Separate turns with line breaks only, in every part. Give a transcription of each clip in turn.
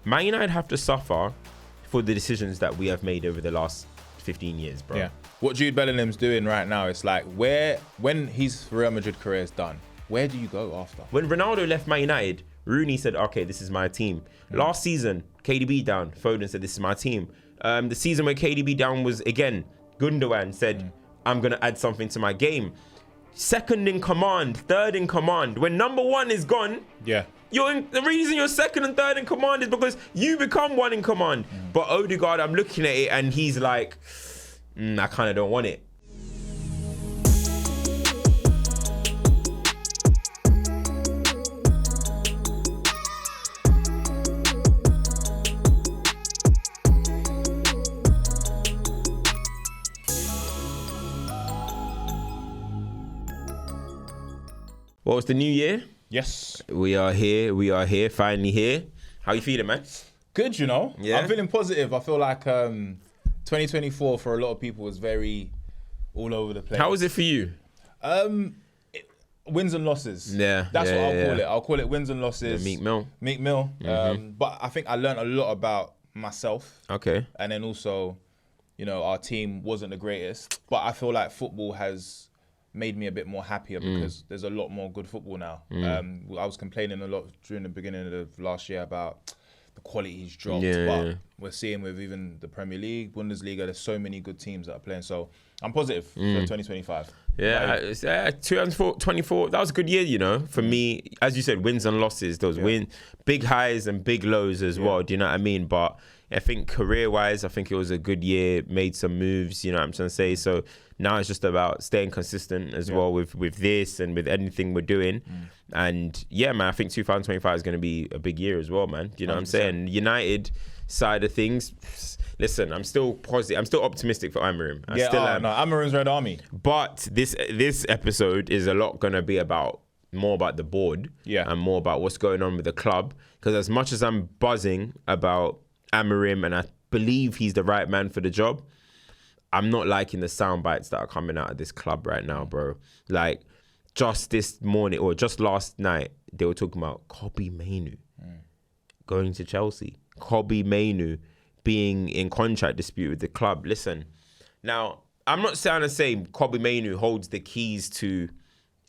Man United have to suffer for the decisions that we have made over the last 15 years, bro.
Yeah. What Jude Bellingham's doing right now, it's like when his Real Madrid career is done, where do you go after?
When Ronaldo left Man United, Rooney said, okay, this is my team. Last season, KDB down, Foden said, this is my team. The season where KDB down was, again, Gundogan said, I'm going to add something to my game. Second in command, third in command. When number one is gone,
Yeah.
the reason you're second and third in command is because you become one in command. But Odegaard, I'm looking at it and he's like, I kind of don't want it. Well, it's the new year.
Yes.
We are here, finally here. How you feeling, man?
Good, you know.
Yeah.
I'm feeling positive. I feel like 2024 for a lot of people was very all over the place.
How was it for you?
Wins and losses.
Yeah.
That's what I'll call
yeah.
it. I'll call it wins and losses.
Meek Mill.
But I think I learned a lot about myself.
Okay.
And then also, you know, our team wasn't the greatest. But I feel like football has made me a bit more happier because there's a lot more good football now. I was complaining a lot during the beginning of last year about the quality's dropped, but we're seeing with even the Premier League, Bundesliga, there's so many good teams that are playing. So I'm positive for 2025.
Yeah, 2024, that was a good year, you know, for me. As you said, wins and losses, those big highs and big lows as well, do you know what I mean? But I think career-wise, I think it was a good year, made some moves, you know what I'm trying to say? So now it's just about staying consistent as well with this and with anything we're doing. And yeah, man, I think 2025 is going to be a big year as well, man. Do you know 100%. What I'm saying? United side of things, listen, I'm still positive. I'm still optimistic for Amorim. I still am.
No, Amorim's Red Army.
But this episode is a lot going to be more about the board and more about what's going on with the club. Because as much as I'm buzzing about Amorim and I believe he's the right man for the job, I'm not liking the sound bites that are coming out of this club right now, bro. Like, just this morning or just last night, they were talking about Robbie Mainoo going to Chelsea. Robbie Mainoo being in contract dispute with the club. Listen, now, I'm not trying to say Robbie Mainoo holds the keys to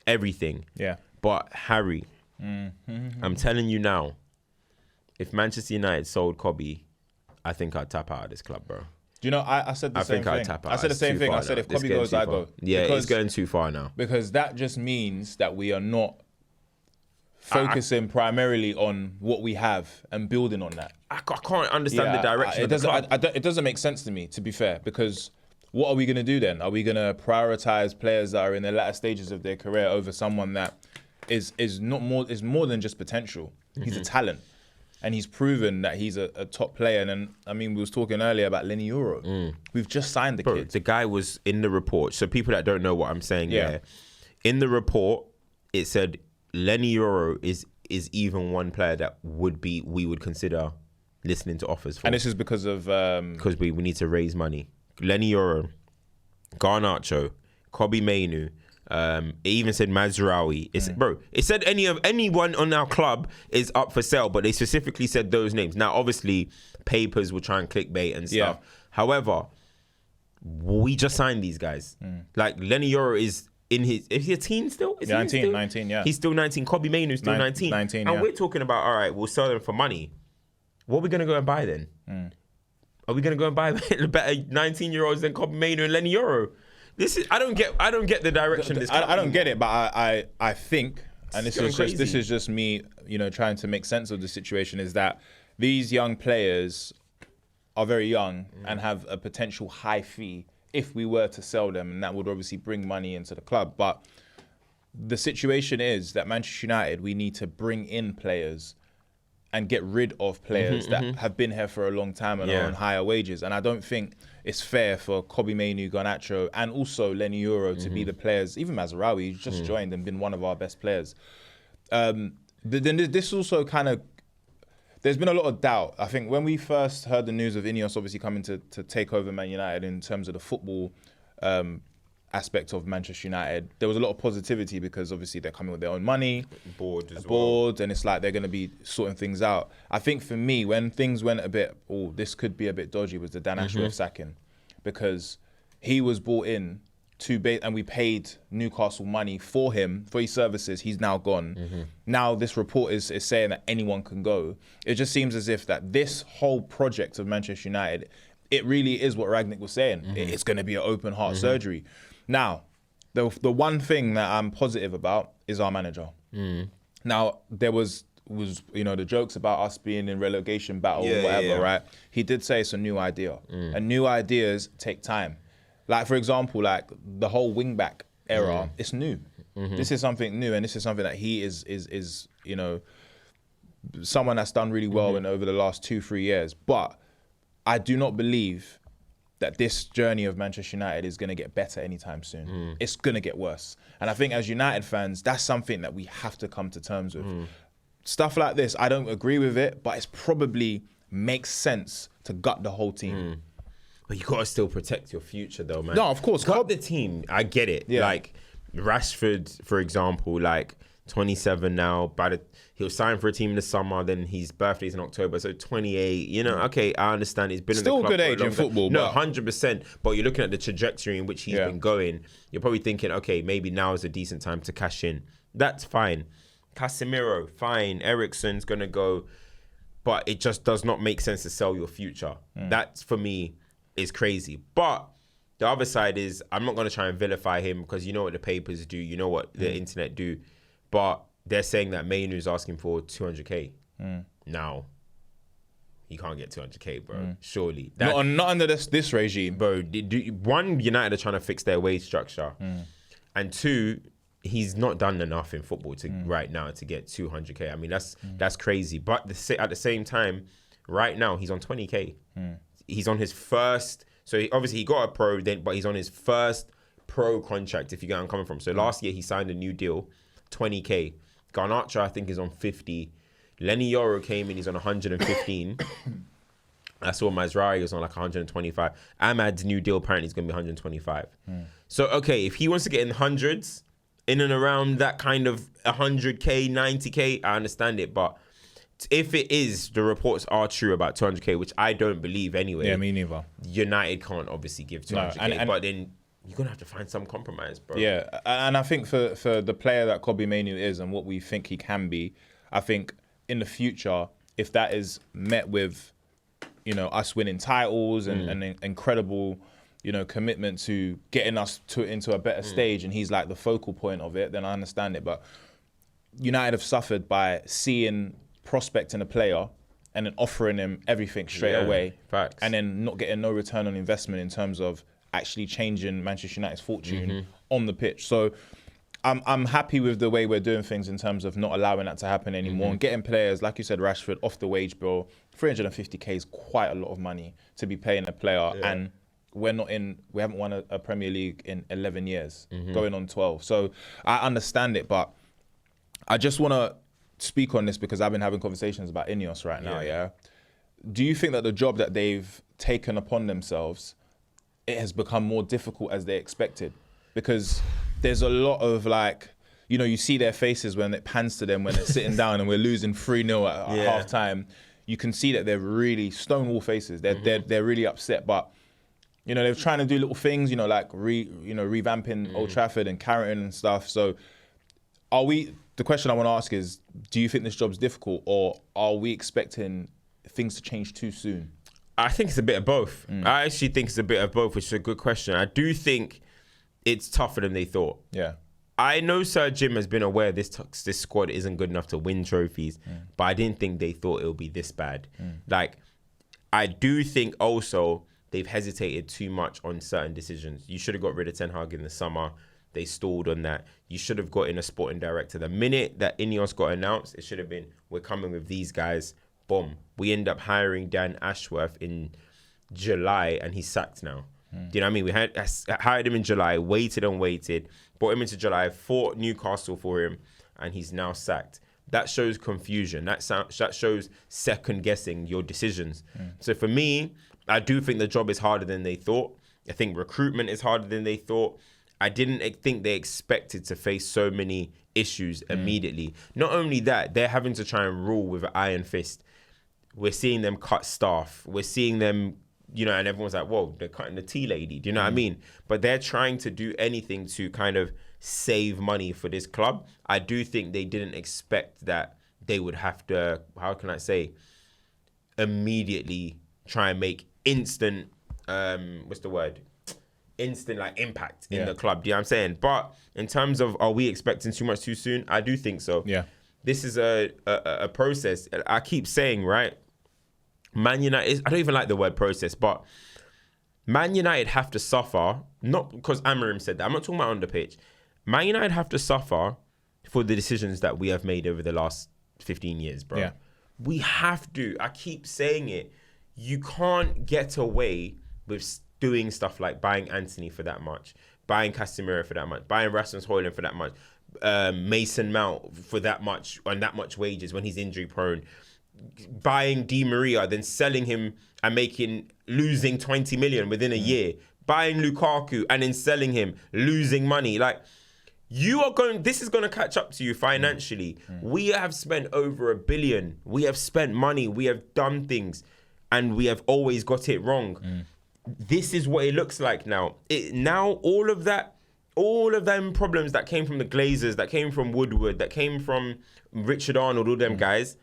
everything. Yeah. But Harry, I'm telling you now, if Manchester United sold Robbie, I think I'd tap out of this club, bro.
Do you know, I said the same thing. I said the same thing. I said if Robbie goes, I go.
Yeah, it's going too far now.
Because that just means that we are not focusing primarily on what we have and building on that.
I can't understand the direction of the club.
It doesn't make sense to me, to be fair, because what are we going to do then? Are we going to prioritize players that are in the latter stages of their career over someone that is more than just potential? He's a talent. And he's proven that he's a top player. And then, I mean, we was talking earlier about Lenny Euro. We've just signed the kid.
The guy was in the report. So people that don't know what I'm saying there, in the report, it said Lenny Euro is even one player that we would consider listening to offers for.
And this is because of...
Because we need to raise money. Lenny Euro, Garnacho, Robbie Mainoo, it even said Mazraoui. It said anyone on our club is up for sale, but they specifically said those names. Now, obviously, papers will try and clickbait and stuff. However, we just signed these guys. Like, Lenny Euro is he a teen still? Is
19, yeah.
He's still 19. Robbie Mainoo is still 19. And we're talking about, all right, we'll sell them for money. What are we going to go and buy then? Are we going to go and buy better 19-year-olds than Robbie Mainoo and Lenny Euro? I don't get the direction this
I don't get it, but I think, and this is just me, you know, trying to make sense of the situation, is that these young players are very young and have a potential high fee if we were to sell them, and that would obviously bring money into the club. But the situation is that Manchester United, we need to bring in players and get rid of players that have been here for a long time and are on higher wages. And I don't think it's fair for Robbie Mainoo, Garnacho, and also Lenny Euro to be the players. Even Mazraoui, who's just joined and been one of our best players. Then this also kind of... There's been a lot of doubt. I think when we first heard the news of Ineos obviously coming to take over Man United in terms of the football aspect of Manchester United. There was a lot of positivity because obviously they're coming with their own money,
board as well,
and it's like they're going to be sorting things out. I think for me, when things went a bit, this could be a bit dodgy, was the Dan Ashworth sacking, because he was brought in and we paid Newcastle money for him, for his services. He's now gone. Now this report is saying that anyone can go. It just seems as if that this whole project of Manchester United, it really is what Rangnick was saying. It's going to be an open heart surgery. Now, the one thing that I'm positive about is our manager. Now, there was the jokes about us being in relegation battle or whatever, right? He did say it's a new idea. And new ideas take time. Like, for example, like the whole wing-back era, it's new. This is something new, and this is something that he is someone that's done really well in over the last 2-3 years. But I do not believe that this journey of Manchester United is going to get better anytime soon. It's going to get worse. And I think as United fans, that's something that we have to come to terms with. Stuff like this, I don't agree with it, but it's probably makes sense to gut the whole team.
But you got to still protect your future, though, man.
No, of course.
Cut the team. I get it. Yeah. Like, Rashford, for example, like, 27 now. He'll sign for a team in the summer, then his birthday's in October, so 28. Okay, I understand. He's been
still
in the club
good age in football.
No, 100%. But you're looking at the trajectory in which he's been going. You're probably thinking, okay, maybe now is a decent time to cash in. That's fine. Casemiro, fine. Eriksen's going to go. But it just does not make sense to sell your future. That's, for me, is crazy. But the other side is, I'm not going to try and vilify him because you know what the papers do, you know what the internet do. But they're saying that Mainoo's asking for 200k. Now, you can't get 200k, bro. Surely.
Not under this regime.
Bro, one, United are trying to fix their wage structure. And two, he's not done enough in football right now to get 200k. I mean, that's crazy. But at the same time, right now, he's on 20k. He's on his first... So he got a pro, but he's on his first pro contract, if you get where I'm coming from. So last year, he signed a new deal, 20k. Garnacho, I think, is on 50. Lenny Yoro came in, he's on 115. I saw Mazraoui was on like 125. Ahmad's new deal apparently is going to be 125. So, okay, if he wants to get in hundreds, in and around that kind of 100k, 90k, I understand it. But if it is, the reports are true about 200k, which I don't believe anyway.
Yeah, me neither.
United can't obviously give 200k, but then you're going to have to find some compromise, bro.
Yeah, and I think for the player that Robbie Mainoo is and what we think he can be, I think in the future, if that is met with, us winning titles and an incredible, commitment to getting us into a better stage, and he's like the focal point of it, then I understand it. But United have suffered by seeing prospecting a player and then offering him everything straight away,
facts.
And then not getting no return on investment in terms of actually changing Manchester United's fortune on the pitch. So I'm happy with the way we're doing things in terms of not allowing that to happen anymore and getting players, like you said, Rashford, off the wage bill. 350k is quite a lot of money to be paying a player, and we haven't won a Premier League in 11 years, going on 12. So I understand it, but I just want to speak on this because I've been having conversations about Ineos right now, Do you think that the job that they've taken upon themselves, it has become more difficult as they expected? Because there's a lot of you see their faces when it pans to them when they're sitting down and we're losing 3-0 at half time. You can see that they're really stonewall faces. They're really upset, but they're trying to do little things, revamping Old Trafford and Carrington and stuff. So the question I want to ask is, do you think this job's difficult, or are we expecting things to change too soon?
I think it's a bit of both. I actually think it's a bit of both, which is a good question. I do think it's tougher than they thought.
Yeah.
I know Sir Jim has been aware this squad isn't good enough to win trophies, but I didn't think they thought it would be this bad. I do think also they've hesitated too much on certain decisions. You should have got rid of Ten Hag in the summer. They stalled on that. You should have got in a sporting director. The minute that Ineos got announced, it should have been, we're coming with these guys. Boom. We end up hiring Dan Ashworth in July, and he's sacked now. Do you know what I mean? We hired him in July, waited and waited, brought him into July, fought Newcastle for him, and he's now sacked. That shows confusion. That shows second guessing your decisions. So for me, I do think the job is harder than they thought. I think recruitment is harder than they thought. I didn't think they expected to face so many issues immediately. Not only that, they're having to try and rule with an iron fist. We're seeing them cut staff. We're seeing them, you know, and everyone's like, whoa, they're cutting the tea lady. Do you know what I mean? But they're trying to do anything to kind of save money for this club. I do think they didn't expect that they would have to, how can I say, immediately try and make instant, instant like impact in the club. Do you know what I'm saying? But in terms of, are we expecting too much too soon? I do think so.
Yeah.
This is a process. I keep saying, right? Man United, I don't even like the word process, but Man United have to suffer, not because Amorim said that. I'm not talking about on the pitch. Man United have to suffer for the decisions that we have made over the last 15 years, bro.
Yeah.
We have to. I keep saying it. You can't get away with doing stuff like buying Anthony for that much, buying Casemiro for that much, buying Rasmus Højlund for that much, Mason Mount for that much, on that much wages when he's injury prone, buying Di Maria, then selling him and losing 20 million within a year, buying Lukaku and then selling him, losing money. Like, this is going to catch up to you financially. We have spent over $1 billion. We have spent money. We have done things and we have always got it wrong. This is what it looks like now. Now all of them problems that came from the Glazers, that came from Woodward, that came from Richard Arnold, all them guys,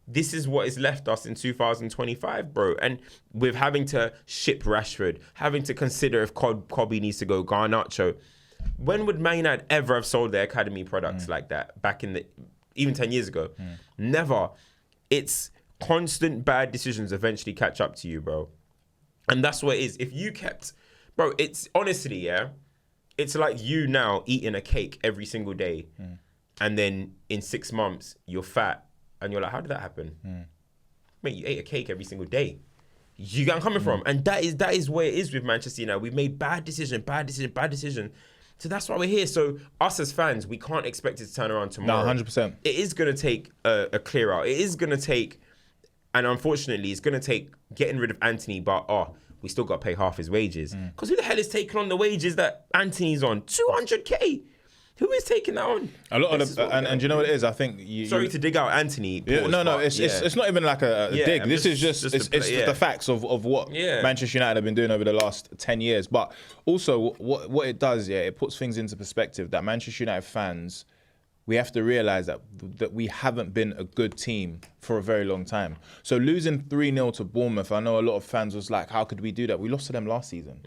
this is what has left us in 2025, bro. And with having to ship Rashford, having to consider if Cobby needs to go, Garnacho. When would Man United ever have sold their academy products like that back in even 10 years ago? Never. It's constant bad decisions eventually catch up to you, bro. And that's what it is. If you kept, bro, it's honestly, it's like you now eating a cake every single day. And then in 6 months, you're fat. And you're like, how did that happen? Mate, you ate a cake every single day. You get where I'm coming from? And that is where it is with Manchester United. We've made bad decision. So that's why we're here. So us as fans, we can't expect it to turn around tomorrow.
No, 100%.
It is going to take a clear out. It is going to take, and unfortunately, it's going to take getting rid of Anthony, but we still got to pay half his wages. Because who the hell is taking on the wages that Anthony's on? 200k. Who is taking that on?
A lot of them, and do you know what it is? I think
sorry to dig out Anthony.
Yeah, it's not even like a dig. This is just the facts of what Manchester United have been doing over the last 10 years. But also, what it does, it puts things into perspective that Manchester United fans, we have to realise that we haven't been a good team for a very long time. So losing 3-0 to Bournemouth, I know a lot of fans was like, how could we do that? We lost to them last season.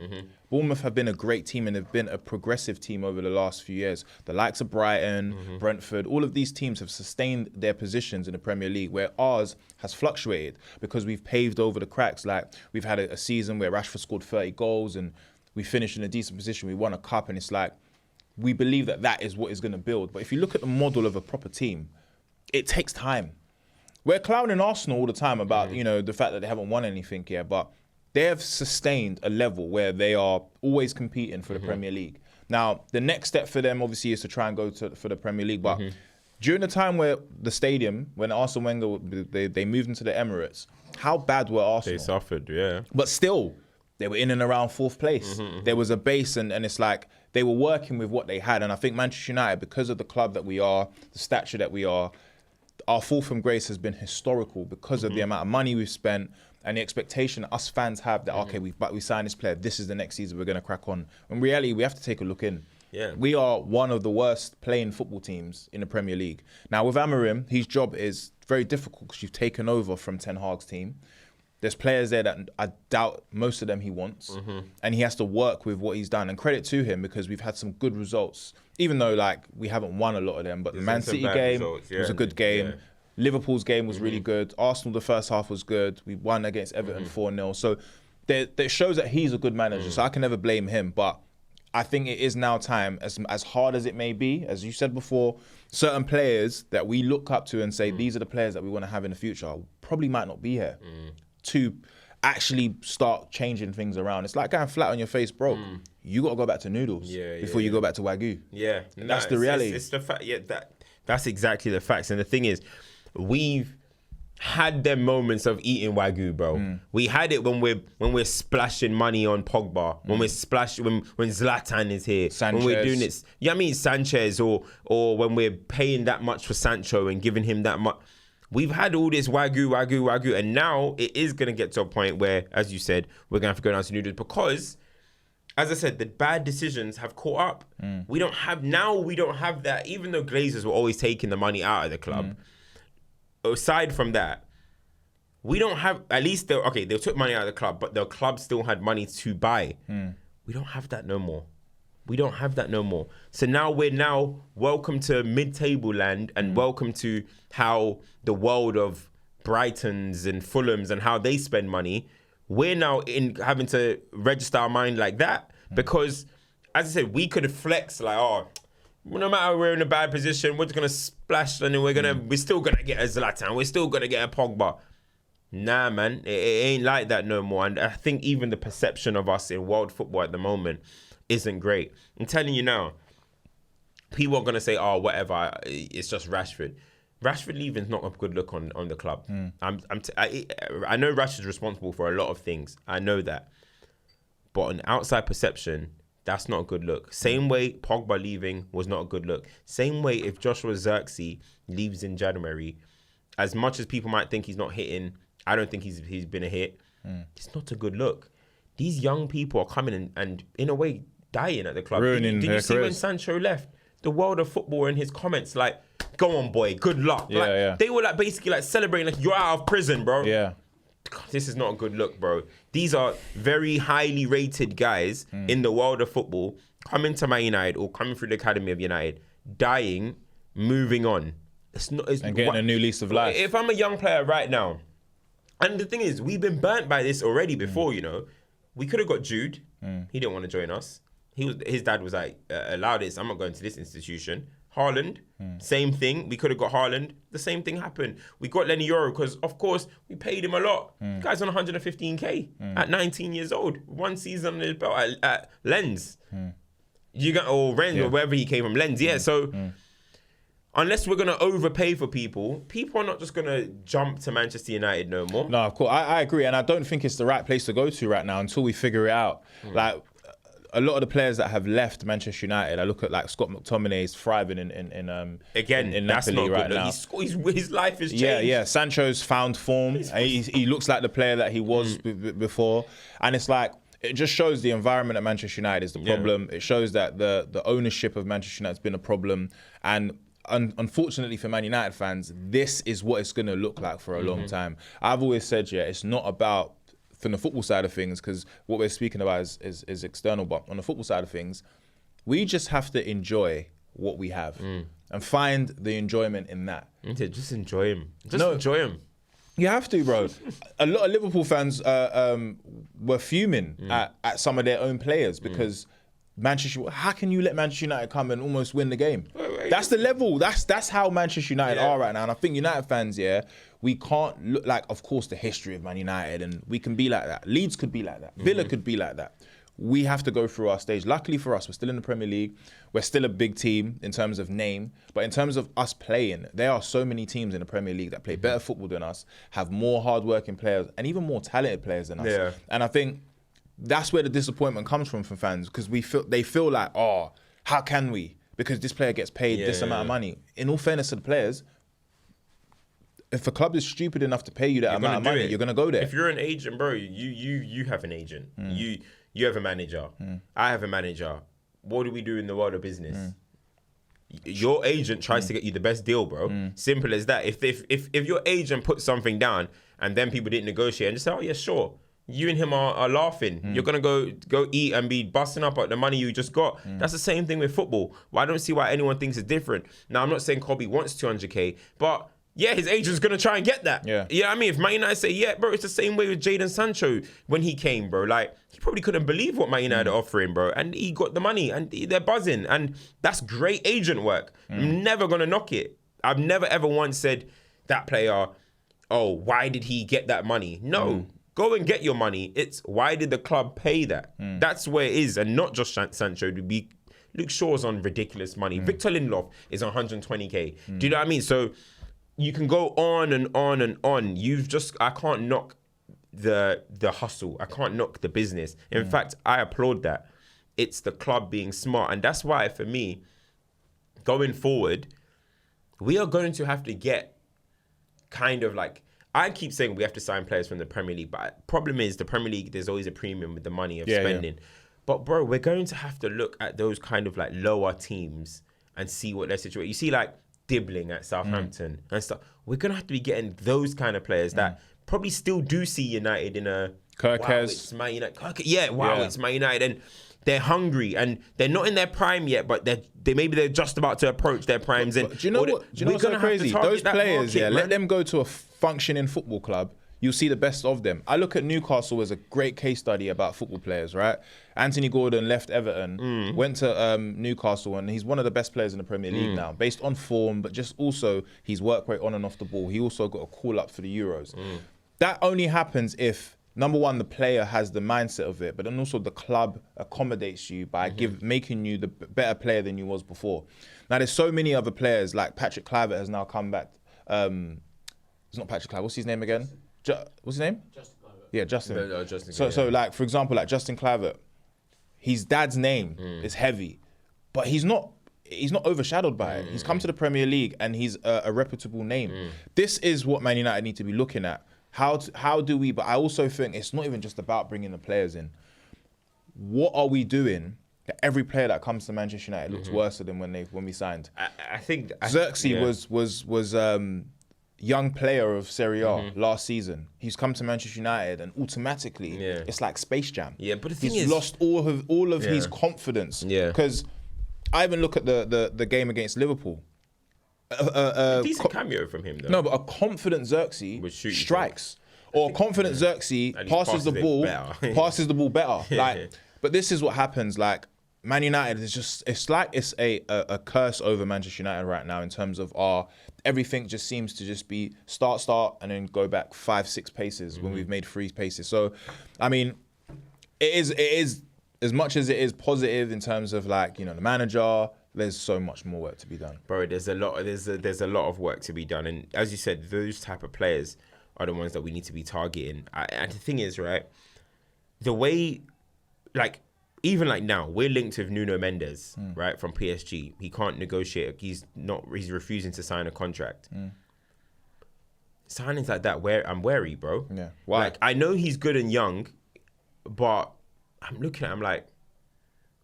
Bournemouth have been a great team and they've been a progressive team over the last few years. The likes of Brighton, Brentford, all of these teams have sustained their positions in the Premier League, where ours has fluctuated because we've paved over the cracks. Like, we've had a season where Rashford scored 30 goals and we finished in a decent position. We won a cup, and it's like, we believe that is what is going to build. But if you look at the model of a proper team, it takes time. We're clowning Arsenal all the time about, the fact that they haven't won anything yet, but they have sustained a level where they are always competing for the Premier League. Now, the next step for them, obviously, is to try and go for the Premier League. But during the time where the stadium, when Arsene Wenger, they moved into the Emirates, how bad were Arsenal?
They suffered, yeah.
But still, they were in and around 4th place. There was a base, and it's like they were working with what they had. And I think Manchester United, because of the club that we are, the stature that we are, our fall from grace has been historical because of the amount of money we've spent and the expectation us fans have that, okay, we signed this player, this is the next season we're going to crack on. In reality, we have to take a look in.
Yeah.
We are one of the worst playing football teams in the Premier League. Now, with Amorim, his job is very difficult because you've taken over from Ten Hag's team. There's players there that I doubt most of them he wants. And he has to work with what he's done. And credit to him, because we've had some good results, even though we haven't won a lot of them. But the Man City game was a good game. Yeah. Liverpool's game was really good. Arsenal, the first half was good. We won against Everton 4-0. So that shows that he's a good manager. So I can never blame him. But I think it is now time, as hard as it may be, as you said before, certain players that we look up to and say, these are the players that we want to have in the future, probably might not be here. To actually start changing things around. It's like going flat on your face, bro. You got to go back to noodles before you go back to Wagyu.
Yeah.
That's the reality.
It's the fact, that's exactly the facts. And the thing is, we've had them moments of eating Wagyu, bro. We had it when we're splashing money on Pogba, when we're when Zlatan is here,
Sanchez.
when we're doing this. Yeah, I mean Sanchez, or when we're paying that much for Sancho and giving him that much. We've had all this Wagyu, and now it is gonna get to a point where, as you said, we're gonna have to go down to noodles because, as I said, the bad decisions have caught up. We don't have that. Even though Glazers were always taking the money out of the club. Aside from that, we don't have, at least they took money out of the club, but the club still had money to buy. We don't have that no more. So now we're welcome to mid-table land and welcome to how the world of Brightons and Fulhams and how they spend money. We're now in having to register our mind like that because, as I said, we could have flexed like, oh, no matter we're in a bad position, we're just gonna splash and we're still gonna get a Zlatan, we're still gonna get a Pogba. Nah, man, it ain't like that no more. And I think even the perception of us in world football at the moment isn't great. I'm telling you now, people are gonna say, oh, whatever, it's just Rashford. Rashford leaving is not a good look on the club. I know Rashford's responsible for a lot of things. I know that, but an outside perception, that's not a good look. Same way Pogba leaving was not a good look. Same way if Joshua Zirkzee leaves in January, as much as people might think he's not hitting, I don't think he's been a hit. It's not a good look. These young people are coming and in a way dying at the club.
Ruining
Did you see when Sancho left? The world of football in his comments like, go on, boy, good luck. They were like basically like celebrating like you're out of prison, bro.
Yeah.
This is not a good look, bro. These are very highly rated guys in the world of football coming to Man United or coming through the academy of United, dying, moving on.
And getting a new lease of life.
If I'm a young player right now, and the thing is, we've been burnt by this already before, you know. We could have got Jude. He didn't want to join us. His dad was like, allow this, I'm not going to this institution. Haaland, same thing. We could have got Haaland. The same thing happened. We got Lenny Yoro because, of course, we paid him a lot. The guy's on 115k at 19 years old. One season on his belt at Lens. Or Rennes or wherever he came from. Lens, So unless we're going to overpay for people are not just going to jump to Manchester United no more.
No, of course. I agree. And I don't think it's the right place to go to right now until we figure it out. Like, a lot of the players that have left Manchester United, I look at like Scott McTominay is thriving in Napoli right now.
His life has changed.
Yeah. Sancho's found form. He looks like the player that he was before. And it's like, it just shows the environment at Manchester United is the problem. It shows that the ownership of Manchester United has been a problem. And unfortunately for Man United fans, this is what it's going to look like for a long time. I've always said, it's not about from the football side of things, because what we're speaking about is external, but on the football side of things, we just have to enjoy what we have and find the enjoyment in that.
Just enjoy him. Enjoy him.
You have to, bro. A lot of Liverpool fans were fuming at some of their own players because Manchester. How can you let Manchester United come and almost win the game? That's the level. That's how Manchester United are right now. And I think United fans, we can't look like, of course, the history of Man United, and we can be like that. Leeds could be like that. Villa could be like that. We have to go through our stage. Luckily for us, we're still in the Premier League. We're still a big team in terms of name. But in terms of us playing, there are so many teams in the Premier League that play better football than us, have more hardworking players, and even more talented players than us.
Yeah.
And I think that's where the disappointment comes from fans, because they feel like, oh, how can we? Because this player gets paid this amount of money. In all fairness to the players, if a club is stupid enough to pay you that amount of money, you're going to go there.
If you're an agent, bro, you have an agent. You have a manager. I have a manager. What do we do in the world of business? Your agent tries to get you the best deal, bro. Simple as that. If your agent puts something down and then people didn't negotiate and just say, oh, yeah, sure. You and him are laughing. You're going to go eat and be busting up at the money you just got. That's the same thing with football. Well, I don't see why anyone thinks it's different. Now, I'm not saying Kobe wants 200k, but yeah, his agent's going to try and get that. Yeah. You know what I mean? If Man United say, yeah, bro, it's the same way with Jadon Sancho when he came, bro. Like, he probably couldn't believe what Man United are offering, bro. And he got the money and they're buzzing. And that's great agent work. I'm never going to knock it. I've never, ever once said that player, oh, why did he get that money? No. Go and get your money. It's why did the club pay that? That's where it is. And not just Sancho. Luke Shaw's on ridiculous money. Victor Lindelof is on 120k. Do you know what I mean? So you can go on and on and on. I can't knock the hustle. I can't knock the business. In fact, I applaud that. It's the club being smart. And that's why, for me, going forward, we are going to have to get kind of like, I keep saying we have to sign players from the Premier League, but problem is the Premier League, there's always a premium with the money of spending. Yeah. But bro, we're going to have to look at those kind of like lower teams and see what their situation. You see like Dibbling at Southampton and stuff. We're going to have to be getting those kind of players that probably still do see United in a...
Kirkes.
Wow, it's Man United. It's Man United. And they're hungry and they're not in their prime yet, but they're just about to approach their primes. And
do you know what's so crazy? Those players, let them go to a functioning football club. You'll see the best of them. I look at Newcastle as a great case study about football players, right? Anthony Gordon left Everton, went to Newcastle, and he's one of the best players in the Premier League now, based on form, but just also his work rate on and off the ball. He also got a call up for the Euros. That only happens if, number one, the player has the mindset of it, but then also the club accommodates you by making you the better player than you was before. Now, there's so many other players, like Patrick Kluivert has now come back. It's not Patrick Kluivert. What's his name again? What's his name? Justin Kluivert. Yeah, Justin. Justin. So, like, for example, like Justin Kluivert, his dad's name is heavy, but he's not overshadowed by it. He's come to the Premier League and he's a reputable name. This is what Man United need to be looking at. How do we? But I also think it's not even just about bringing the players in. What are we doing that every player that comes to Manchester United looks worse than when we signed?
I think
Xerxes was young player of Serie A last season. He's come to Manchester United and automatically it's like Space Jam.
Yeah, but the thing
he's lost all of his confidence. Yeah, because I even look at the game against Liverpool.
A decent cameo from him though.
No, but a confident Xerxes strikes. Or a confident Xerxes passes the ball better. Like, but this is what happens. Like, Man United is just, it's like it's a curse over Manchester United right now in terms of everything just seems to just be start and then go back 5-6 paces when we've made 3 paces. So, I mean, it is as much as it is positive in terms of like, you know, the manager, there's so much more work to be done.
Bro, there's a lot of work to be done. And as you said, those type of players are the ones that we need to be targeting. And the thing is, right, the way, like, even like now, we're linked with Nuno Mendes, right, from PSG. He can't negotiate. He's refusing to sign a contract. Signings like that, I'm wary, bro.
Yeah. Why?
Like, I know he's good and young, but I'm looking at him like,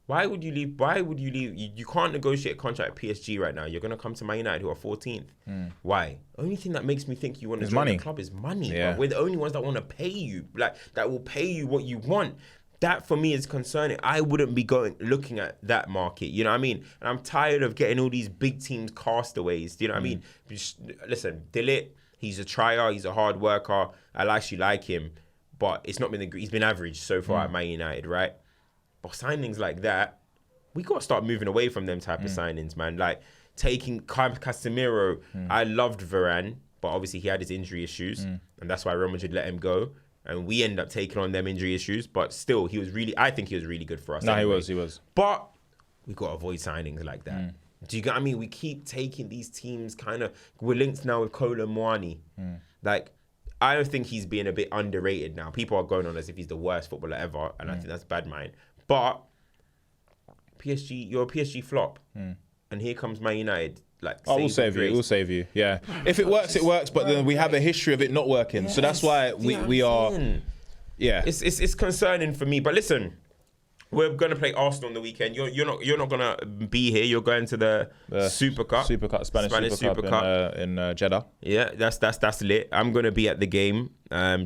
why would you leave? You can't negotiate a contract at PSG right now. You're going to come to Man United, who are 14th. Why? Only thing that makes me think you want to join the club is money. Yeah. We're the only ones that want to pay you, like, that will pay you what you want. That for me is concerning. I wouldn't be looking at that market. You know what I mean? And I'm tired of getting all these big teams castaways. Do you know what I mean? Listen, De Ligt, he's a trier. He's a hard worker. I actually like him, but it's not been he's been average so far at Man United, right? But signings like that, we got to start moving away from them type of signings, man. Like taking Casemiro. I loved Varane, but obviously he had his injury issues, and that's why Real Madrid let him go. And we end up taking on them injury issues, but still, I think he was really good for us.
No, anyway. He was.
But we got to avoid signings like that. Do you get what I mean? We keep taking these teams we're linked now with Kolo Muani. Like, I don't think he's being a bit underrated now. People are going on as if he's the worst footballer ever, and I think that's bad mind. But PSG, you're a PSG flop. And here comes Man United. Like,
we'll save you. Yeah. If it works, it works. But then we have a history of it not working. Yes. So that's why we are. Yeah.
It's concerning for me. But listen, we're gonna play Arsenal on the weekend. You're not gonna be here. You're going to the Super Cup.
Spanish Super Cup in Jeddah.
Yeah, that's lit. I'm gonna be at the game.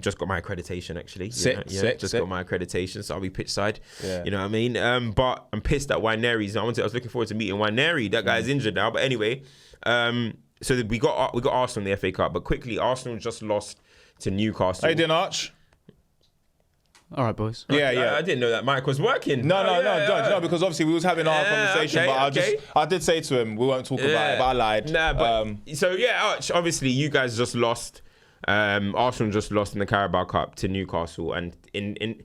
Just got my accreditation actually.
Sick.
Got my accreditation, so I'll be pitch side. Yeah. You know what I mean? But I'm pissed at Waineri's. I was looking forward to meeting Waineri. That guy's injured now. But anyway, so we got Arsenal in the FA Cup. But quickly, Arsenal just lost to Newcastle.
How you doing, Arch?
All right, boys.
Yeah. I didn't know that Mike was working.
No, because obviously we was having our conversation, but I did say to him we won't talk about it, but I lied.
Arch, obviously you guys just lost. Arsenal just lost in the Carabao Cup to Newcastle, and in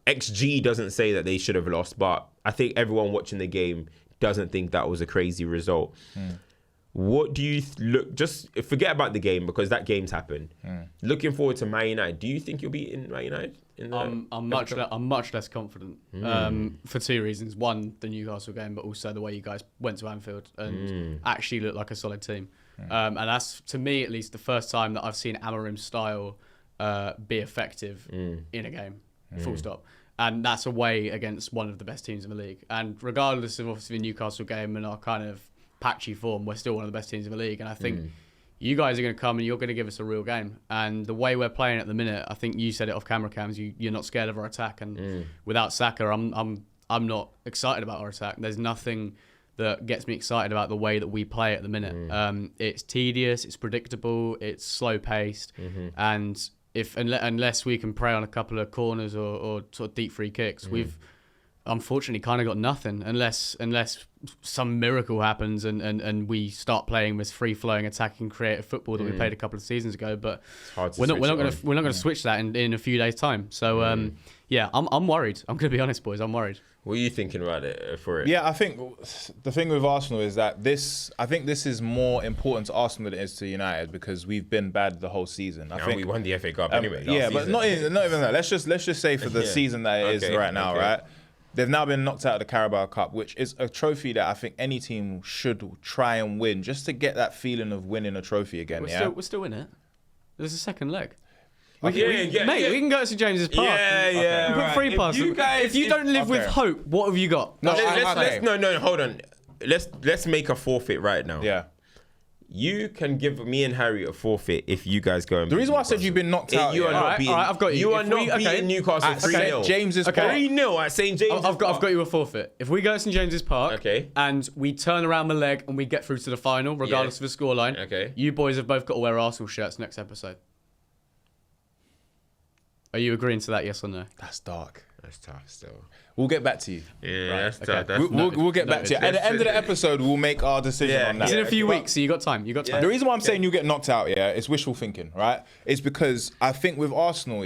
XG doesn't say that they should have lost, but I think everyone watching the game doesn't think that was a crazy result. What do you look? Just forget about the game because that game's happened. Looking forward to Man United. Do you think you'll be in Man United?
I'm much less confident for two reasons. One, the Newcastle game, but also the way you guys went to Anfield and actually looked like a solid team. And that's, to me at least, the first time that I've seen Amorim's style be effective in a game. Full stop. And that's away against one of the best teams in the league. And regardless of obviously the Newcastle game and our kind of patchy form, we're still one of the best teams in the league. And I think you guys are going to come and you're going to give us a real game. And the way we're playing at the minute, I think you said it off camera cams, you're not scared of our attack. And without Saka, I'm not excited about our attack. There's nothing that gets me excited about the way that we play at the minute. It's tedious, it's predictable, it's slow paced, and unless we can prey on a couple of corners or sort of deep free kicks, we've unfortunately kind of got nothing unless some miracle happens and we start playing this free flowing attacking creative football that we played a couple of seasons ago. But we're not going to switch that in a few days time. So yeah, I'm worried. I'm going to be honest, boys. I'm worried.
What are you thinking about it for it?
Yeah, I think the thing with Arsenal is that I think this is more important to Arsenal than it is to United because we've been bad the whole season. I think
we won the FA Cup anyway.
Yeah,
season.
But not even that. Let's just say for the season that it is right now, right? They've now been knocked out of the Carabao Cup, which is a trophy that I think any team should try and win just to get that feeling of winning a trophy again.
We're still in it. There's a second leg.
We
can go to St James's Park.
Yeah.
Put free pass. If you don't live with hope, what have you got?
No, hold on. Let's make a forfeit right now.
Yeah.
You can give me and Harry a forfeit if you guys go and
the reason why I said you've been knocked out.
You are not beating.
I've got you.
You are not beating Newcastle 3-0.
James's Park.
3-0 at St James's.
I've got you a forfeit. If we go to St James's Park, and we turn around the leg and we get through to the final, regardless of the scoreline, you boys have both got to wear Arsenal shirts next episode. Are you agreeing to that? Yes or no?
That's dark.
That's tough still.
We'll get back to you.
Yeah, that's tough.
We'll get back to you. At the end of the episode, we'll make our decision on that.
It's in a few weeks, so you got time.
The reason why I'm saying you get knocked out, it's wishful thinking, right? It's because I think with Arsenal,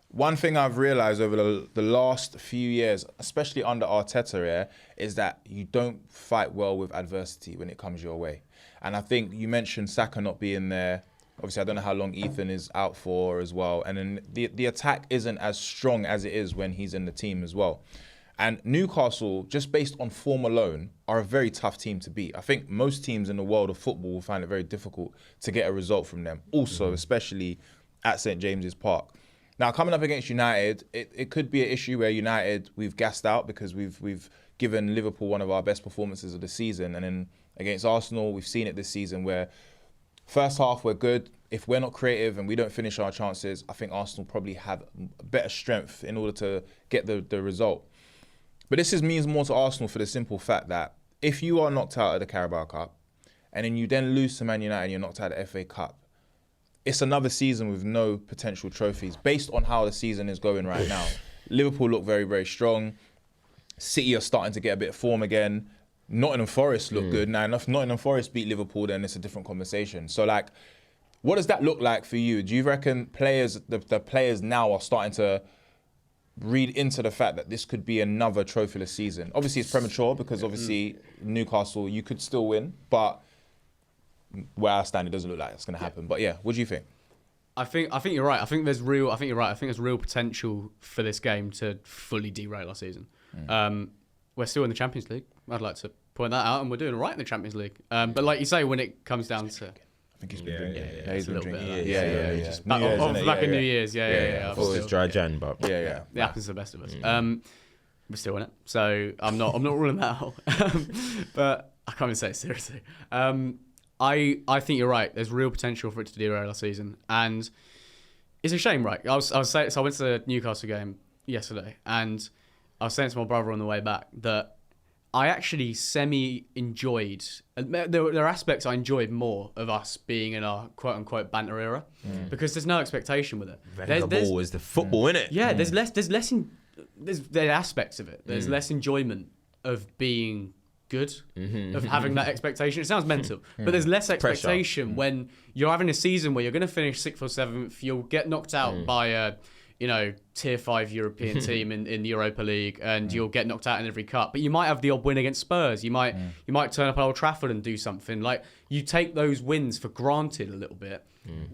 one thing I've realised over the last few years, especially under Arteta, is that you don't fight well with adversity when it comes your way. And I think you mentioned Saka not being there. Obviously, I don't know how long Ethan is out for as well. And then the attack isn't as strong as it is when he's in the team as well. And Newcastle, just based on form alone, are a very tough team to beat. I think most teams in the world of football will find it very difficult to get a result from them. Also, especially at St James's Park. Now, coming up against United, it could be an issue where United, we've gassed out because we've given Liverpool one of our best performances of the season. And then against Arsenal, we've seen it this season where first half, we're good. If we're not creative and we don't finish our chances, I think Arsenal probably have better strength in order to get the result. But this means more to Arsenal for the simple fact that if you are knocked out of the Carabao Cup and then you then lose to Man United and you're knocked out of the FA Cup, it's another season with no potential trophies based on how the season is going right now. Liverpool look very, very strong. City are starting to get a bit of form again. Nottingham Forest look good. Now, if Nottingham Forest beat Liverpool, then it's a different conversation. So, what does that look like for you? Do you reckon the players now are starting to read into the fact that this could be another trophyless season? Obviously, it's premature because obviously Newcastle, you could still win, but where I stand, it doesn't look like it's going to happen. But yeah, what do you think?
I think you're right. I think you're right. I think there's real potential for this game to fully derail our season. We're still in the Champions League. I'd like to point that out, and we're doing all right in the Champions League. But like you say, when it comes down to,
I think he's been drinking.
Yeah, he's been drinking.
Yeah.
Back in New Year's, yeah.
Always dry Jan, but
it happens to the best of us. We're still in it, so I'm not ruling that out. But I can't even say it seriously. I think you're right. There's real potential for it to derail our season, and it's a shame, right? I went to the Newcastle game yesterday, and I was saying to my brother on the way back that I actually semi-enjoyed. There are aspects I enjoyed more of us being in our quote-unquote banter era because there's no expectation with it.
The ball is the football, innit?
Yeah, there's aspects of it. There's less enjoyment of being good, of having that expectation. It sounds mental, but there's less expectation when you're having a season where you're going to finish 6th or 7th. You'll get knocked out by tier 5 European team in the Europa League, and you'll get knocked out in every cup. But you might have the odd win against Spurs. You might turn up at Old Trafford and do something. Like, you take those wins for granted a little bit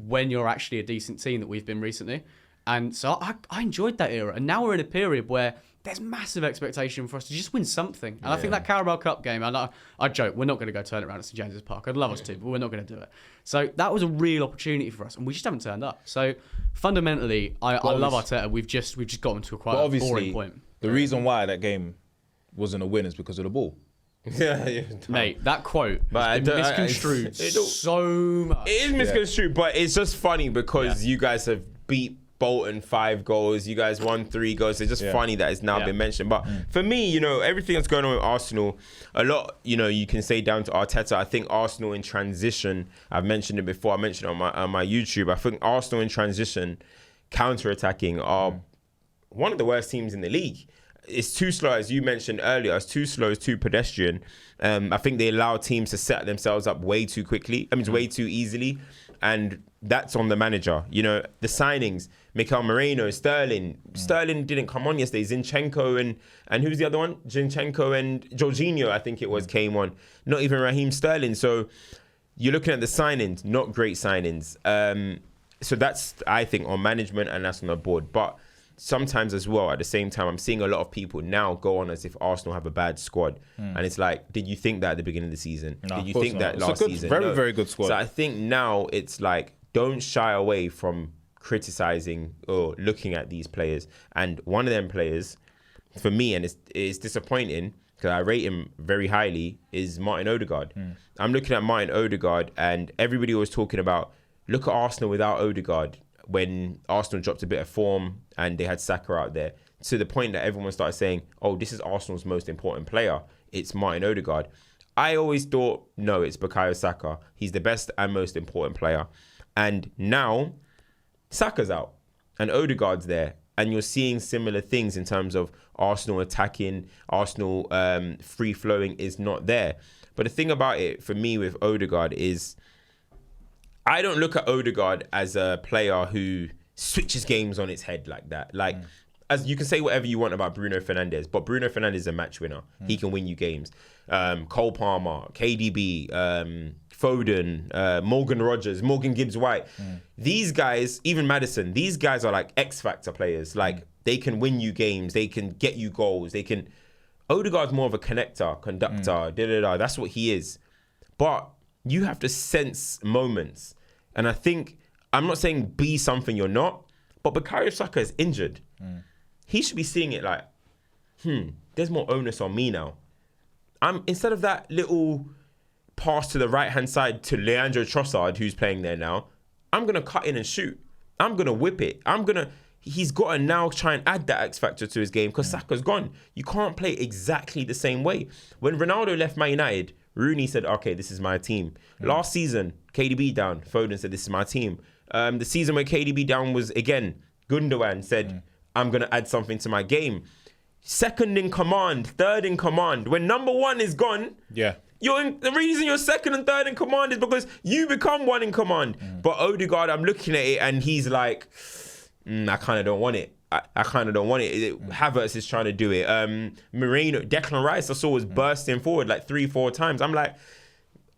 when you're actually a decent team that we've been recently. And so I enjoyed that era. And now we're in a period where there's massive expectation for us to just win something. And I think that Carabao Cup game, and I joke, we're not going to go turn it around at St James's Park. I'd love us to, but we're not going to do it. So that was a real opportunity for us, and we just haven't turned up. So fundamentally, I love Arteta. We've just gotten to a quite a boring point.
The reason why that game wasn't a win is because of the ball.
Mate, that quote has been misconstrued so much.
It is misconstrued, but it's just funny because you guys have beat Bolton 5 goals. You guys won 3 goals. It's just funny that it's now been mentioned. But for me, everything that's going on with Arsenal, a lot, you can say down to Arteta. I think Arsenal in transition, I've mentioned it before, I mentioned it on my YouTube. I think Arsenal in transition, counter-attacking, are one of the worst teams in the league. It's too slow, as you mentioned earlier. It's too slow, it's too pedestrian. I think they allow teams to set themselves up way too quickly. Way too easily. And that's on the manager. The signings, Mikel Moreno, Sterling. Sterling didn't come on yesterday. Zinchenko and who's the other one? Zinchenko and Jorginho, I think it was, came on. Not even Raheem Sterling. So you're looking at the signings, not great signings. So that's, I think, on management and that's on the board. But sometimes as well, at the same time, I'm seeing a lot of people now go on as if Arsenal have a bad squad. And it's like, did you think that at the beginning of the season?
No,
did you think that last season?
Very, very good squad.
So I think now it's like, don't shy away from criticizing or looking at these players. And one of them players, for me, and it's disappointing because I rate him very highly, is Martin Odegaard. I'm looking at Martin Odegaard and everybody was talking about, look at Arsenal without Odegaard, when Arsenal dropped a bit of form and they had Saka out there, to the point that everyone started saying, oh, this is Arsenal's most important player. It's Martin Odegaard. I always thought, no, it's Bukayo Saka. He's the best and most important player. And now Saka's out and Odegaard's there. And you're seeing similar things in terms of Arsenal attacking, Arsenal free-flowing is not there. But the thing about it for me with Odegaard is, I don't look at Odegaard as a player who switches games on its head like that. Like, as you can say whatever you want about Bruno Fernandes, but Bruno Fernandes is a match winner. He can win you games. Cole Palmer, KDB, Foden, Morgan Rogers, Morgan Gibbs-White. These guys, even Maddison, these guys are like X-Factor players. Like, they can win you games. They can get you goals. Odegaard's more of a connector, conductor, That's what he is. But you have to sense moments. And I think, I'm not saying be something you're not, but Bukayo Saka is injured. He should be seeing it like, there's more onus on me now. Instead of that little pass to the right-hand side to Leandro Trossard, who's playing there now, I'm going to cut in and shoot. I'm going to whip it. He's got to now try and add that X factor to his game because Saka's gone. You can't play exactly the same way. When Ronaldo left Man United, Rooney said, okay, this is my team. Last season, KDB down. Foden said, this is my team. The season where KDB down was, again, Gundogan said, I'm going to add something to my game. Second in command, third in command. When number one is gone, the reason you're second and third in command is because you become one in command. But Odegaard, I'm looking at it and he's like, I kind of don't want it. I kind of don't want it. Havertz is trying to do it. Moreno, Declan Rice, I saw was bursting forward like 3-4 times. I'm like,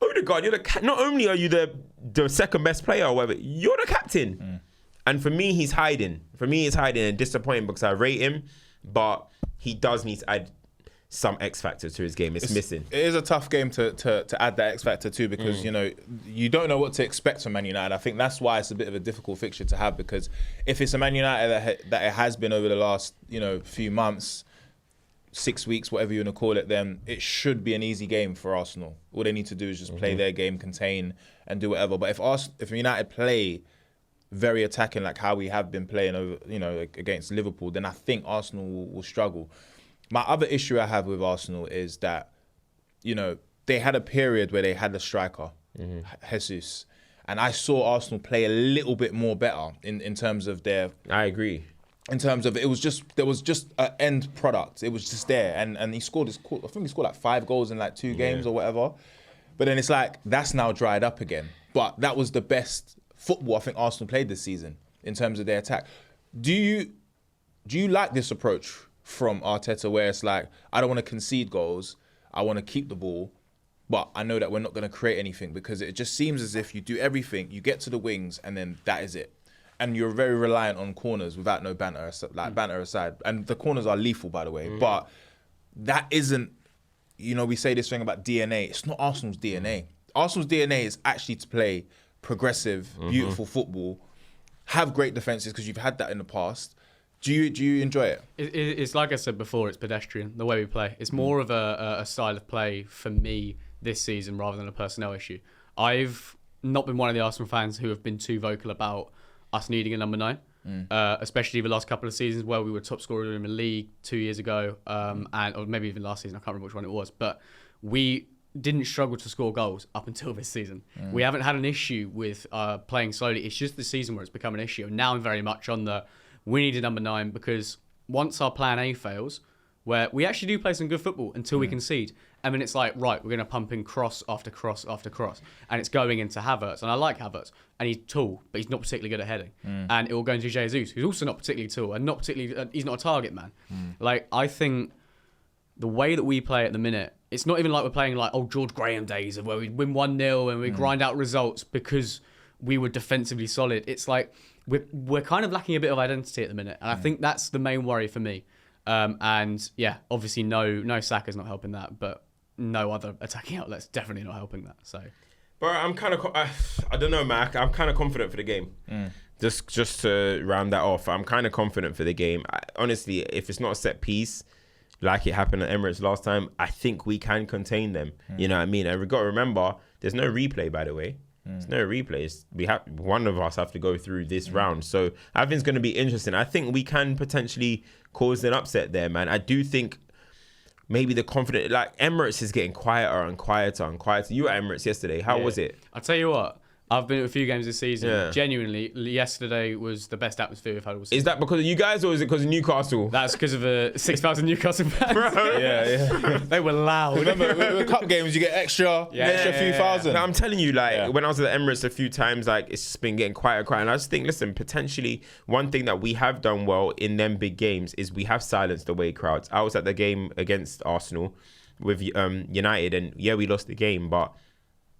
Odegaard, not only are you the second best player or whatever, you're the captain. And for me, he's hiding. And disappointing because I rate him, but he does need to add some X factor to his game. It's missing. It
is a tough game to add that X factor to because, you don't know what to expect from Man United. I think that's why it's a bit of a difficult fixture to have because if it's a Man United that it has been over the last, few months, 6 weeks, whatever you want to call it, then it should be an easy game for Arsenal. All they need to do is just play their game, contain and do whatever. But if United play very attacking like how we have been playing over, against Liverpool, then I think Arsenal will struggle. My other issue I have with Arsenal is that, they had a period where they had a striker, Jesus, and I saw Arsenal play a little bit more better in terms of their.
I agree.
In terms of there was just an end product. It was just there, and he scored. I think he scored like 5 goals in like 2 games or whatever. But then it's like that's now dried up again. But that was the best football I think Arsenal played this season in terms of their attack. Do you like this approach from Arteta where it's like, I don't want to concede goals, I want to keep the ball, but I know that we're not going to create anything, because it just seems as if you do everything, you get to the wings, and then that is it. And you're very reliant on corners without no banter, banter aside. And the corners are lethal, by the way. But that isn't, we say this thing about DNA. It's not Arsenal's DNA. Arsenal's DNA is actually to play progressive, beautiful football, have great defences, because you've had that in the past. Do you enjoy it?
It's like I said before, it's pedestrian, the way we play. It's more of a style of play for me this season rather than a personnel issue. I've not been one of the Arsenal fans who have been too vocal about us needing a number 9, especially the last couple of seasons where we were top scorer in the league 2 years ago, or maybe even last season, I can't remember which one it was, but we didn't struggle to score goals up until this season. We haven't had an issue with playing slowly. It's just the season where it's become an issue. And now I'm very much on we need a number 9, because once our plan A fails, where we actually do play some good football until we concede, and then it's like, right, we're going to pump in cross after cross after cross, and it's going into Havertz, and I like Havertz, and he's tall, but he's not particularly good at heading, and it will go into Jesus, who's also not particularly tall, and not particularly, he's not a target man. Like, I think the way that we play at the minute, it's not even like we're playing like old George Graham days of where we win 1-0 and we grind out results because we were defensively solid. It's like we're kind of lacking a bit of identity at the minute, and I think that's the main worry for me. And yeah, obviously no Saka's not helping that, but no other attacking outlets definitely not helping that. So,
but I'm kind of I don't know, Mac. I'm kind of confident for the game. Just to round that off, I'm kind of confident for the game. Honestly, if it's not a set piece like it happened at Emirates last time, I think we can contain them. You know what I mean? And we've got to remember, there's no replay, by the way. There's no replays. One of us have to go through this round. So I think it's going to be interesting. I think we can potentially cause an upset there, man. I do think maybe the confidence, like Emirates is getting quieter and quieter and quieter. You were at Emirates yesterday. How was it?
I'll tell you what. I've been to a few games this season. Yeah. Genuinely, yesterday was the best atmosphere we've had all season.
Is that because of you guys or is it because of Newcastle?
That's because of 6,000 Newcastle fans.
Bro.
Yeah. They were loud.
Remember, with cup games, you get extra few thousand.
No, I'm telling you, when I was at the Emirates a few times, like, it's just been getting quieter. And I just think, listen, potentially one thing that we have done well in them big games is we have silenced away crowds. I was at the game against Arsenal with United, and we lost the game, but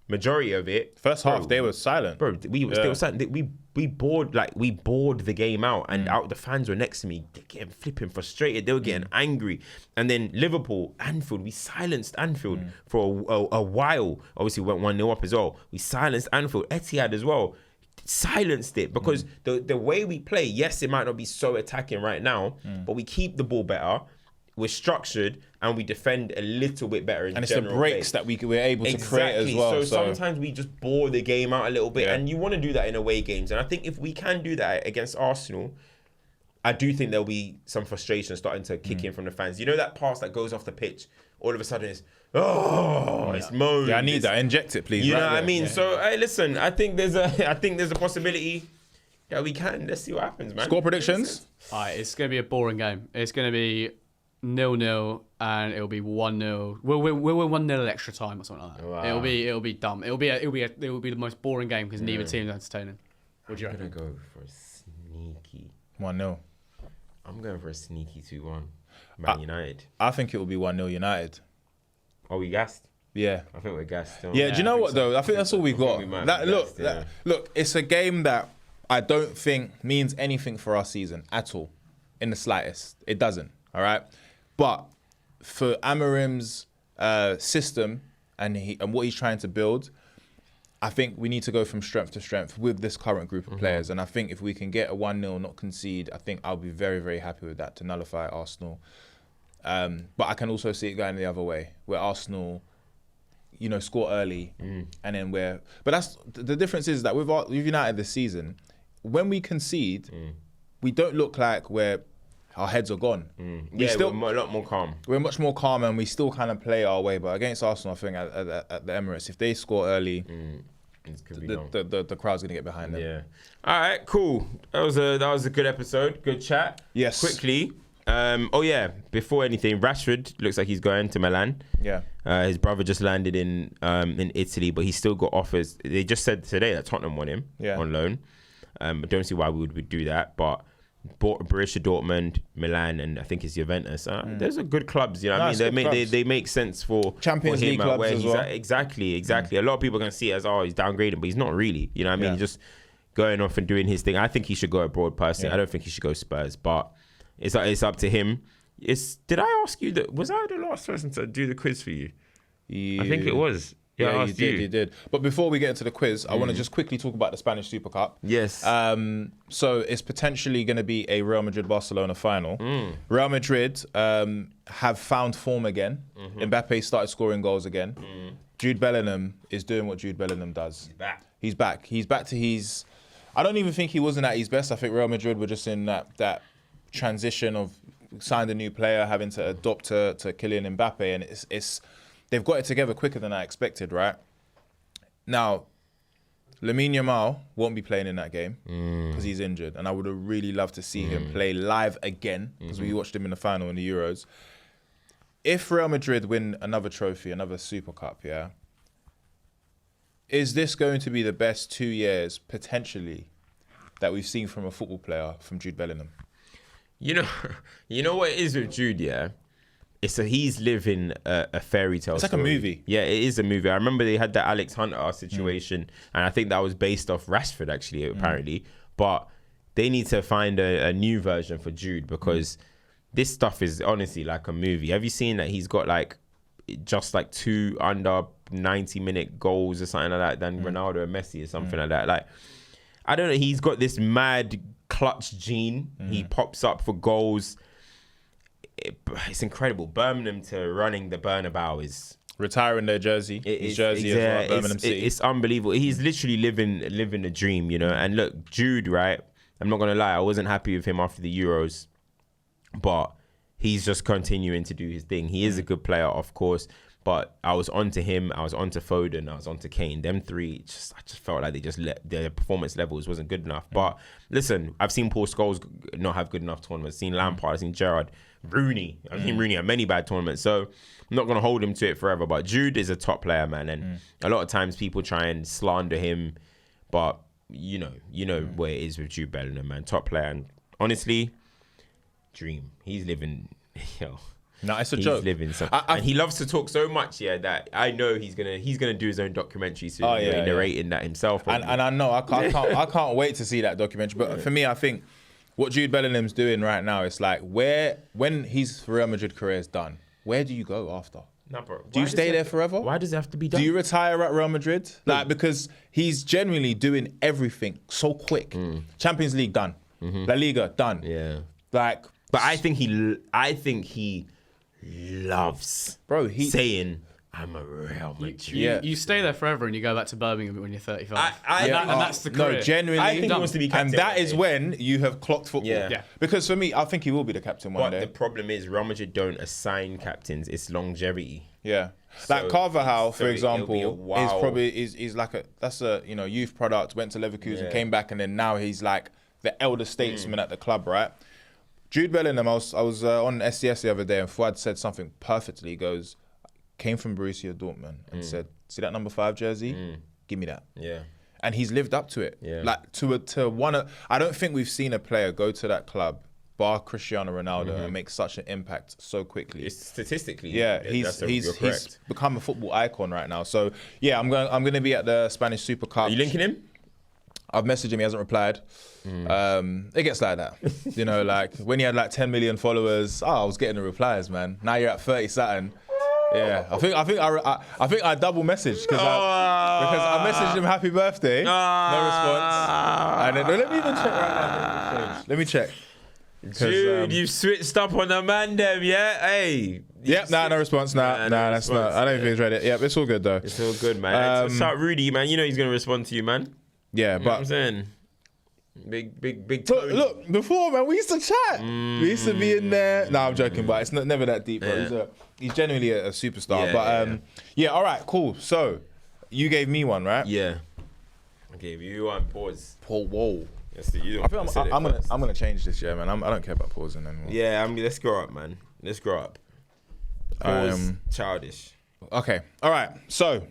majority of it,
first half, they were silent.
Bro, they were silent. We bored the game out, and the fans were next to me, getting flipping frustrated. They were getting angry. And then Liverpool, Anfield, we silenced Anfield for a while. Obviously, we went 1-0 up as well. We silenced Anfield. Etihad as well. Silenced it because the way we play, yes, it might not be so attacking right now, but we keep the ball better. We're structured and we defend a little bit better. And
it's the breaks that we're able to create as well.
So sometimes we just bore the game out a little bit, and you want to do that in away games. And I think if we can do that against Arsenal, I do think there'll be some frustration starting to kick in from the fans. You know that pass that goes off the pitch, all of a sudden it's it's moaned.
Yeah, I need that. Inject it, please.
You know what I mean? Yeah. So hey, listen, I think there's a possibility. Yeah, we can. Let's see what happens, man.
Score predictions?
All right, it's going to be a boring game. It's going to be 0-0 and it'll be 1-0. We'll win 1-0 at extra time or something like that. Wow. It'll be dumb. It'll be the most boring game because neither team's entertaining. What do you reckon?
I'm gonna go for a sneaky
1-0.
I'm going for a sneaky 2-1. Man United.
I think it will be 1-0 United.
Are we gassed?
Yeah,
I think we're gassed.
Yeah, do you know what though? I think that's all we've got. Look, it's a game that I don't think means anything for our season at all, in the slightest. It doesn't. All right. But for Amarim's system and what he's trying to build, I think we need to go from strength to strength with this current group of players. And I think if we can get a 1-0, not concede, I think I'll be very, very happy with that to nullify Arsenal. But I can also see it going the other way, where Arsenal, score early and then but that's the difference is that with United this season, when we concede, we don't look like our heads are gone.
We're a lot more calm.
We're much more calm and we still kind of play our way. But against Arsenal, I think at the Emirates, if they score early, the crowd's going to get behind them.
Yeah. All right, cool. That was a good episode. Good chat.
Yes.
Quickly. Before anything, Rashford looks like he's going to Milan.
Yeah.
His brother just landed in Italy, but he's still got offers. They just said today that Tottenham want him on loan. I don't see why we would do that, but Borussia Dortmund, Milan, and I think it's Juventus. Those are good clubs, you know. I mean, they make sense for
Champions League clubs
where
as
he's
well.
at. Exactly. A lot of people are gonna see it as he's downgrading, but he's not really. You know what I mean? He's just going off and doing his thing. I think he should go abroad personally. I don't think he should go Spurs, but it's up to him. Did I ask you that? Was I the last person to do the quiz for you? I think it was.
Yeah, you did. But before we get into the quiz, I want to just quickly talk about the Spanish Super Cup.
Yes.
So it's potentially going to be a Real Madrid-Barcelona final. Real Madrid have found form again. Mbappe started scoring goals again. Jude Bellingham is doing what Jude Bellingham does. He's back. He's back to his... I don't even think he wasn't at his best. I think Real Madrid were just in that transition of signed a new player, having to adopt to Kylian Mbappe, and it's they've got it together quicker than I expected, right? Now, Lamine Yamal won't be playing in that game because he's injured, and I would have really loved to see him play live again because we watched him in the final in the Euros. If Real Madrid win another trophy, another Super Cup, is this going to be the best 2 years, potentially, that we've seen from a football player, from Jude Bellingham?
You know what it is with Jude, yeah? He's living a fairy tale.
It's like
story.
a movie.
Yeah, it is a movie. I remember they had that Alex Hunter situation, and I think that was based off Rashford, actually, apparently. But they need to find a new version for Jude because this stuff is honestly like a movie. Have you seen that he's got just 2 under 90-minute goals or something like that than Ronaldo and Messi or something like that? Like, I don't know. He's got this mad clutch gene. He pops up for goals. It's incredible. Birmingham to running the Bernabeu is
retiring their jersey. His jersey as well, Birmingham City.
It's unbelievable. He's literally living a dream, you know. And look, Jude, right? I'm not gonna lie. I wasn't happy with him after the Euros, but he's just continuing to do his thing. He is a good player, of course. But I was onto him. I was onto Foden. I was onto Kane. Them three, I just felt like their performance levels wasn't good enough. But listen, I've seen Paul Scholes not have good enough tournaments. I've seen Lampard. I've seen Gerrard. Rooney. I've seen Rooney have many bad tournaments. So I'm not going to hold him to it forever. But Jude is a top player, man. And a lot of times people try and slander him. But you know where it is with Jude Bellingham, man. Top player. And honestly, dream. He's living...
No, it's a joke.
He's living something. And he loves to talk so much, that I know he's gonna do his own documentary soon. Narrating that himself.
And I know I can't wait to see that documentary. But for me, I think what Jude Bellingham's doing right now is like when his Real Madrid career is done, where do you go after?
No, bro.
Do you stay there forever?
Why does it have to be done?
Do you retire at Real Madrid? Because he's genuinely doing everything so quick. Champions League done. La Liga done.
Yeah.
But
I think he loves saying I'm a Real Madrid.
You stay there forever and you go back to Birmingham when you're 35. And that's the career.
No, genuinely.
I think he wants to be captain.
And that is when you have clocked football.
Yeah.
Because for me, I think he will be the captain one day.
But the problem is Real Madrid don't assign captains. It's longevity.
Yeah. Like Carvajal, for example, is like a youth product, went to Leverkusen, came back, and then now he's like the elder statesman at the club, right? Jude Bellingham, I was on SCS the other day, and Fuad said something perfectly. He goes, came from Borussia Dortmund and said, see that number 5 jersey? Give me that.
Yeah.
And he's lived up to it.
Yeah.
Like I don't think we've seen a player go to that club, bar Cristiano Ronaldo, and make such an impact so quickly.
It's statistically.
Yeah, he's become a football icon right now. So yeah, I'm going to be at the Spanish Super Cup.
Are you linking him?
I've messaged him, he hasn't replied. It gets like that. Like when he had like 10 million followers, I was getting the replies, man. Now you're at 30 something. Yeah, I think I double messaged because I messaged him happy birthday, no response. And then let me even check right now. Let me check.
Dude, you've switched up on the man, them, yeah? Hey.
Yep, no response. Nah, that's not. I don't think he's read it. Yep, it's all good though.
It's all good, man. Shout Rudy, man. You know he's gonna respond to you, man.
Yeah,
you know what I'm saying? Big
look, before, man, we used to chat. We used to be in there. No, I'm joking, but it's never that deep, bro. He's genuinely a superstar. All right, cool. So, you gave me one, right?
Yeah. I gave you one. Pause.
Whoa.
Yes, you
I think I'm gonna change this, man. I don't care about pausing anymore.
Yeah, I mean, let's grow up, man. Let's grow up. Pause. Childish.
Okay. All right. So,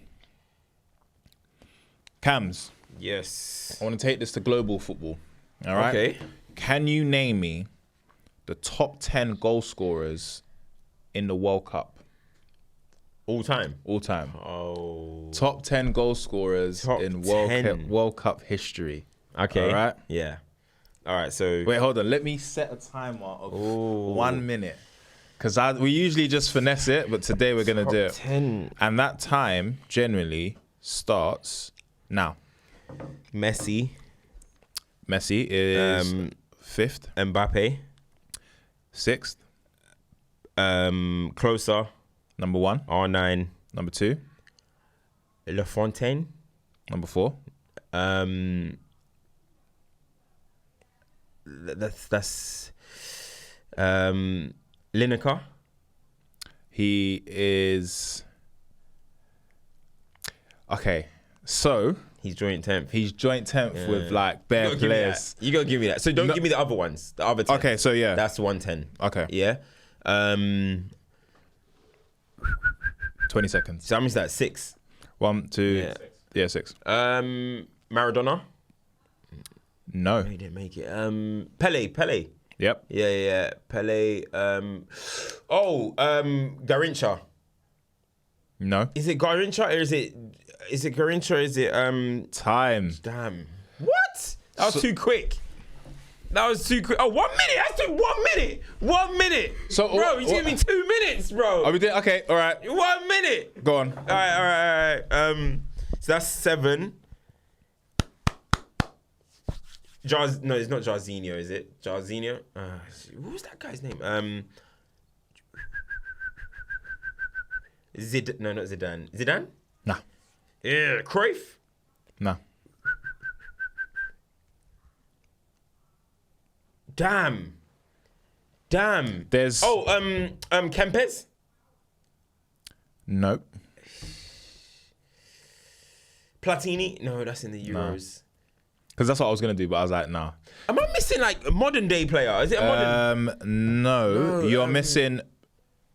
Cams.
Yes.
I want to take this to global football. All right.
Okay.
Can you name me the top 10 goal scorers in the World Cup?
All time.
Oh. Top 10 goal scorers in World Cup history.
Okay.
All right?
Yeah. All right, so...
Wait, hold on. Let me set a timer of 1 minute. Because we usually just finesse it, but today we're going to do it.
10.
And that time generally starts now.
Messi
is 5th.
Mbappe.
6th.
Closer.
Number 1.
R9.
Number 2.
Le Fontaine.
Number 4.
That's Lineker.
He is... Okay, so...
He's joint 10th.
He's joint 10th with like bare players.
You gotta give me that. So don't give me the other ones. The other 10.
Okay, so yeah.
That's 110.
Okay.
Yeah.
20 seconds.
So how much is that? 6?
1, 2... Yeah, 6.
Maradona?
No.
He didn't make it. Pele.
Yep.
Yeah. Pele. Garrincha.
No.
Is it Garrincha or is it Garrincha or is it
Time.
Damn. What? That was too quick. Oh, 1 minute. That's 1 minute. 1 minute.
So,
bro, you gave me 2 minutes, bro.
Are we doing? Okay, all right.
1 minute.
Go on.
All right. So that's 7. No, it's not Jarzinho, is it? Jarzinho? What was that guy's name? No, not Zidane. Zidane?
Nah.
Yeah, Cruyff?
Nah.
Damn.
There's...
Kempes?
Nope.
Platini? No, that's in the Euros.
Because that's what I was going to do, but I was like, nah.
Am I missing like a modern day player? Is it a modern?
No. You're missing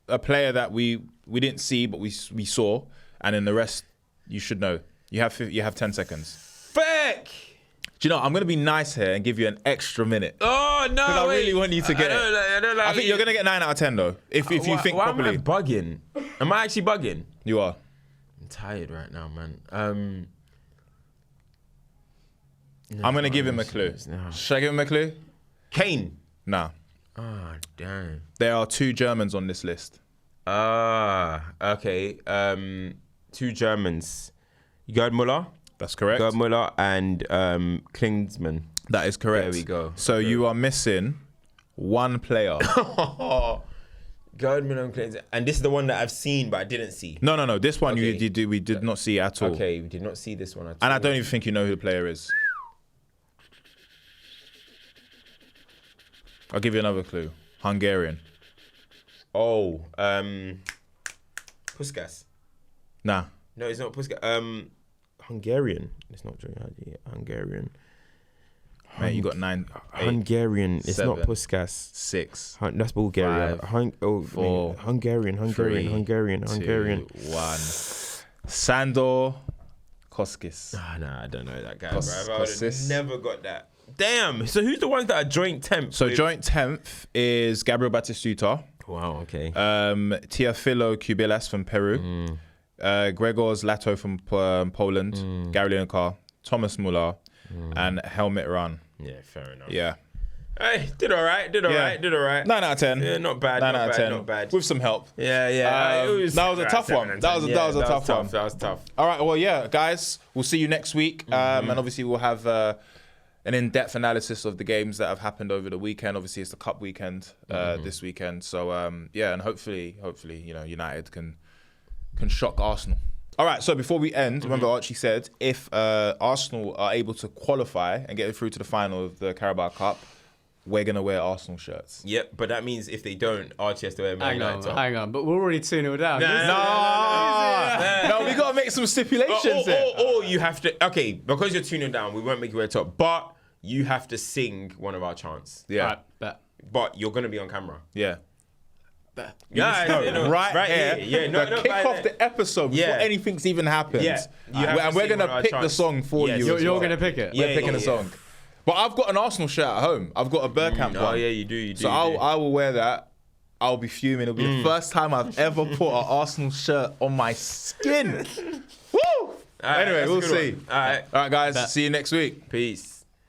a player that we didn't see, but we saw. And then the rest, you should know. You have 10 seconds.
Fuck!
Do you know, I'm going to be nice here and give you an extra minute.
Oh, no,
Because I really want you to get it. I think you're going to get 9 out of 10, though, if you think
why
properly.
Am I bugging? Am I actually bugging?
You are.
I'm tired right now, man.
I'm going to give him a clue.
No.
Should I give him a clue?
Kane?
Nah.
Oh, damn.
There are 2 Germans on this list.
Okay. 2 Germans. Gerd Müller?
That's correct.
Gerd Müller and Klinsmann.
That is correct.
There we go.
So you are missing 1 player.
Gerd Müller and Klinsmann. And this is the one that I've seen, but I didn't see.
No. This one
Okay.
we did not see at all.
Okay, we did not see this one at all.
And I don't even think you know who the player is. I'll give you another clue. Hungarian.
Oh, Puskas.
Nah.
No, it's not Puskas. Hungarian. It's not Hungarian.
Mate, you got 9. 8,
Hungarian. It's
7,
not Puskas.
6.
That's Bulgaria.
5, 4,
Hungarian.
3, 2, 1. Sandor Koskis.
Nah, I don't know that guy,
Kos-
bro. I would have
Kostis.
never got that. Damn. So who's the ones that are joint 10th?
So joint 10th is Gabriel Batistuta.
Wow, okay.
Teofilo Cubillas from Peru. Gregor Zlato from Poland. Gary Lineker. Thomas Muller. And Helmut Rahn.
Yeah, fair enough.
Yeah.
Hey, did all right. 9
out of 10.
Yeah, not bad.
9 out of 10.
Not bad.
With some help.
Yeah.
That was a tough one. That was a tough one.
That was tough.
All right, well, yeah, guys, we'll see you next week. And obviously we'll have an in-depth analysis of the games that have happened over the weekend. Obviously, it's the Cup weekend this weekend. So, and hopefully, United can shock Arsenal. All right, so before we end, remember Archie said if Arsenal are able to qualify and get through to the final of the Carabao Cup, we're going to wear Arsenal shirts.
Yep, but that means if they don't, Archie has to wear Man United top.
Hang on, but we're already 2-0 down.
No, we got to make some stipulations there.
Or you have to, okay, because you're 2-0 down, we won't make you wear top, but you have to sing one of our chants.
Yeah.
Right, bet.
But you're going to be on camera.
Yeah.
Yeah,
right here.
Yeah,
kick off the episode before anything's even happened.
Yeah.
And we're going to pick the song for you.
You're going to pick it?
We're picking the song. But I've got an Arsenal shirt at home. I've got a Bergkamp one.
Oh yeah, you do.
So I will wear that. I'll be fuming. It'll be the first time I've ever put an Arsenal shirt on my skin. Woo!
Right,
anyway, we'll see.
All right,
guys. See you next week.
Peace.